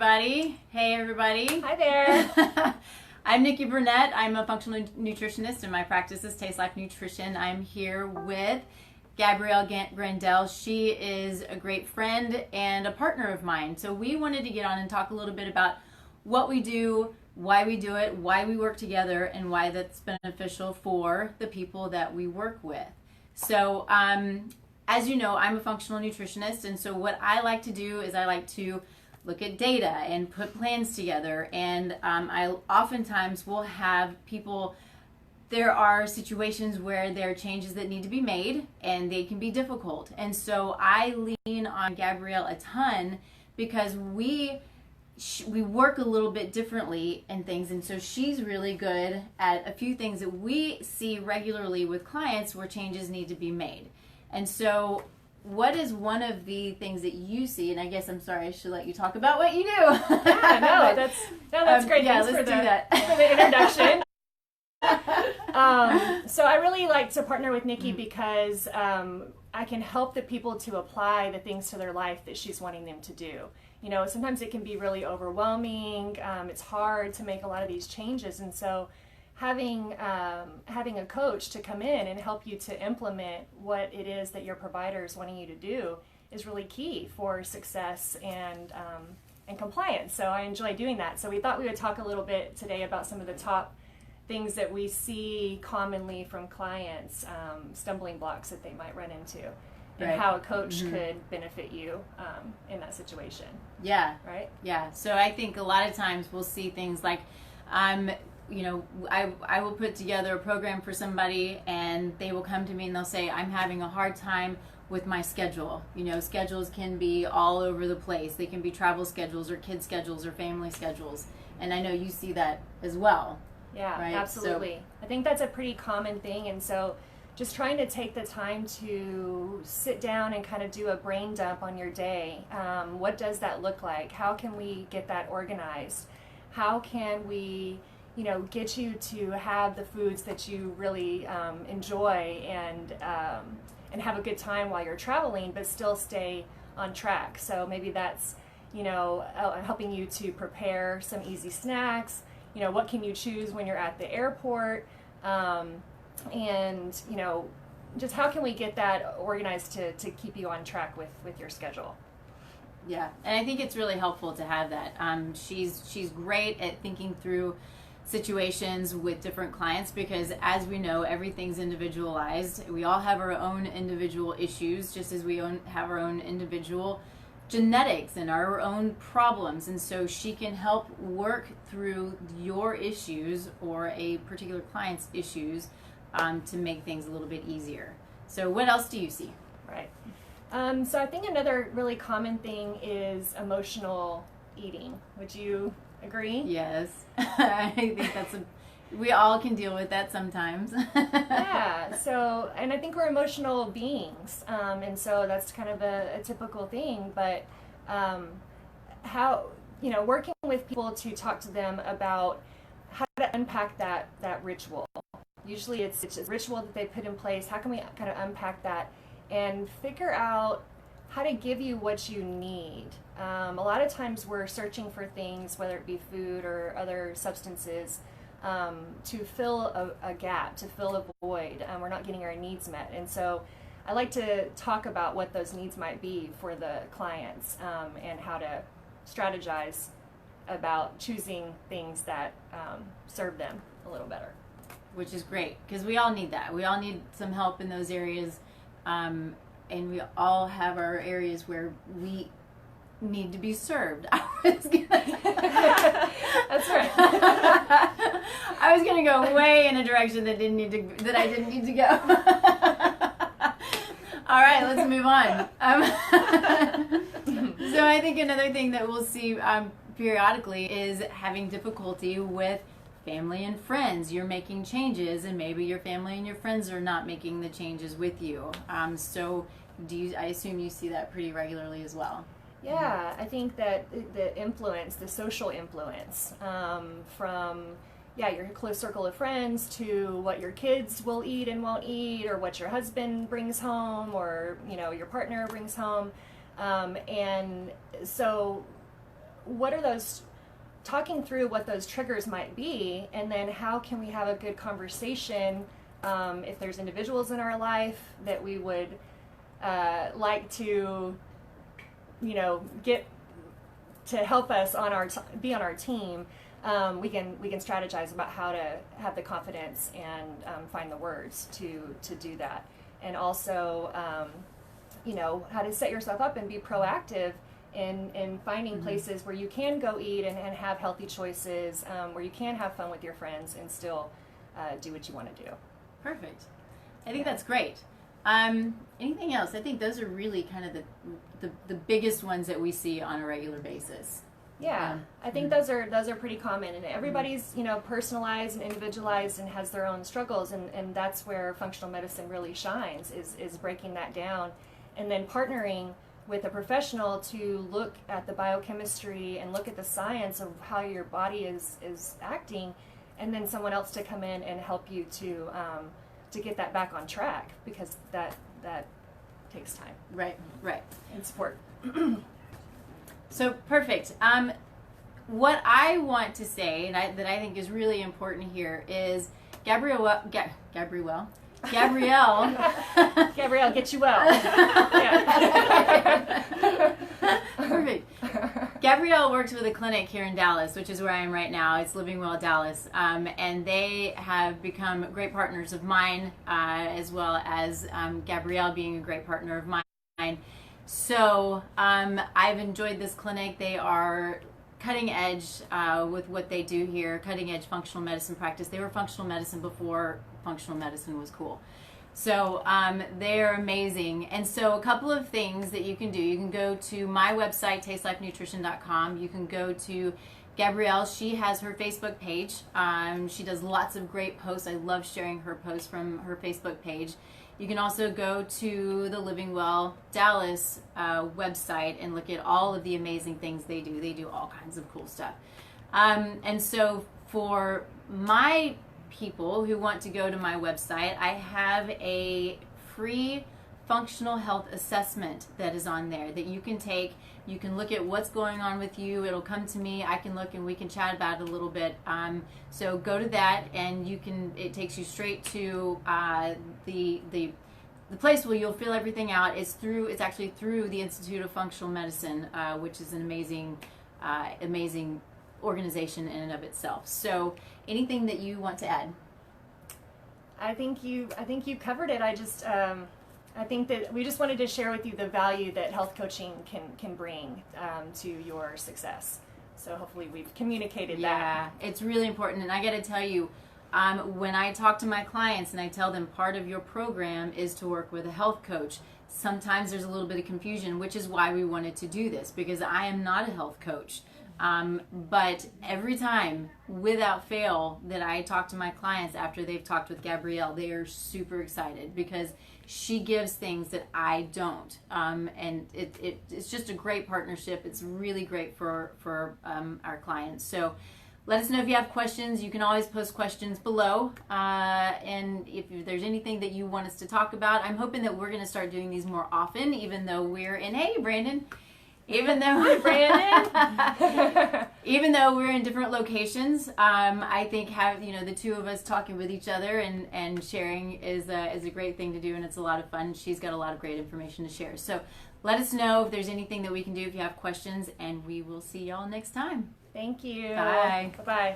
everybody. Hey, everybody. Hi there. I'm Nikki Burnett. I'm a functional nutritionist, and my practice is Taste Life Nutrition. I'm here with Gabrielle Grandel. She is a great friend and a partner of mine. So we wanted to get on and talk a little bit about what we do, why we do it, why we work together, and why that's beneficial for the people that we work with. So, as you know, I'm a functional nutritionist, and so what I like to do is I like to look at data and put plans together, and I oftentimes will have people, there are situations where there are changes that need to be made, and they can be difficult, and so I lean on Gabrielle a ton because we work a little bit differently and things, and so she's really good at a few things that we see regularly with clients where changes need to be made. And so what is one of the things that you see, and I guess I'm sorry, I should let you talk about what you do. Yeah, that's great. Yeah, Thanks let's for the introduction. So I really like to partner with Nikki because I can help the people to apply the things to their life that she's wanting them to do. You know, sometimes it can be really overwhelming. It's hard to make a lot of these changes, and so having a coach to come in and help you to implement what it is that your provider is wanting you to do is really key for success and compliance. So I enjoy doing that. So we thought we would talk a little bit today about some of the top things that we see commonly from clients, stumbling blocks that they might run into, and how a coach could benefit you in that situation. Yeah. Right? Yeah. So I think a lot of times we'll see things like, you know, I will put together a program for somebody and they will come to me and they'll say, I'm having a hard time with my schedule. You know, schedules can be all over the place. They can be travel schedules or kid schedules or family schedules. And I know you see that as well. Yeah, right? absolutely. So, I think that's a pretty common thing. And so just trying to take the time to sit down and kind of do a brain dump on your day. What does that look like? How can we get that organized? How can we, you know, get you to have the foods that you really enjoy and have a good time while you're traveling, but still stay on track. So maybe that's, you know, helping you to prepare some easy snacks. You know, what can you choose when you're at the airport? And, you know, just how can we get that organized to keep you on track with your schedule? Yeah, and I think it's really helpful to have that. She's great at thinking through situations with different clients because, as we know, everything's individualized. We all have our own individual issues, just as we have our own individual genetics and our own problems, and so she can help work through your issues or a particular client's issues to make things a little bit easier. So what else do you see? Right. So I think another really common thing is emotional eating. Would you agree? Yes. I think we all can deal with that sometimes. Yeah. So, and I think we're emotional beings. And so that's kind of a typical thing, but how, you know, working with people to talk to them about how to unpack that ritual. Usually it's a ritual that they put in place. How can we kind of unpack that and figure out how to give you what you need? A lot of times we're searching for things, whether it be food or other substances, to fill a gap, to fill a void. We're not getting our needs met. And so I like to talk about what those needs might be for the clients, and how to strategize about choosing things that serve them a little better. Which is great, because we all need that. We all need some help in those areas, and we all have our areas where we need to be served. That's right. I was gonna go way in a direction that I didn't need to go. All right, let's move on. So I think another thing that we'll see periodically is having difficulty with family and friends. You're making changes, and maybe your family and your friends are not making the changes with you. So I assume you see that pretty regularly as well. Yeah, I think that the social influence, from your close circle of friends to what your kids will eat and won't eat, or what your husband brings home, or your partner brings home, and so what are those, talking through what those triggers might be, and then how can we have a good conversation if there's individuals in our life that we would like to, get to help us on be on our team. We can strategize about how to have the confidence and find the words to do that, and also how to set yourself up and be proactive in finding places where you can go eat and have healthy choices, where you can have fun with your friends and still do what you want to do. Perfect. I think that's great. Anything else? I think those are really kind of the biggest ones that we see on a regular basis. Yeah, I think those are pretty common, and everybody's personalized and individualized and has their own struggles, and that's where functional medicine really shines, is breaking that down, and then partnering with a professional to look at the biochemistry and look at the science of how your body is acting, and then someone else to come in and help you to get that back on track, because that takes time. Right. And support. So perfect. What I want to say, and that I think is really important here, is Gabrielle, Gabrielle, get you well. Perfect. Gabrielle works with a clinic here in Dallas, which is where I am right now. It's Living Well Dallas, and they have become great partners of mine, as well as Gabrielle being a great partner of mine. So I've enjoyed this clinic. They are cutting edge with what they do here, cutting edge functional medicine practice. They were functional medicine before functional medicine was cool. So they're amazing. And so a couple of things that you can do. You can go to my website, tastelifenutrition.com. You can go to Gabrielle. She has her Facebook page. She does lots of great posts. I love sharing her posts from her Facebook page. You can also go to the Living Well Dallas website and look at all of the amazing things they do. They do all kinds of cool stuff. And so for my people who want to go to my website, I have a free functional health assessment that is on there that you can take. You can look at what's going on with you. It'll come to me. I can look and we can chat about it a little bit. So go to that, and it takes you straight to the place where you'll fill everything out. It's actually through the Institute of Functional Medicine, which is an amazing organization in and of itself. So anything that you want to add? I think you covered it. I think that we just wanted to share with you the value that health coaching can bring to your success. So hopefully we've communicated that. Yeah, it's really important. And I got to tell you, when I talk to my clients and I tell them part of your program is to work with a health coach, sometimes there's a little bit of confusion, which is why we wanted to do this, because I am not a health coach. But every time, without fail, that I talk to my clients after they've talked with Gabrielle, they are super excited because she gives things that I don't. And it's just a great partnership. It's really great for our clients. So let us know if you have questions. You can always post questions below. And if there's anything that you want us to talk about, I'm hoping that we're going to start doing these more often, even though we're in, hey, Brandon. Even though we're in different locations, I think the two of us talking with each other and sharing is a great thing to do, and it's a lot of fun. She's got a lot of great information to share. So let us know if there's anything that we can do if you have questions, and we will see y'all next time. Thank you. Bye. Bye-bye.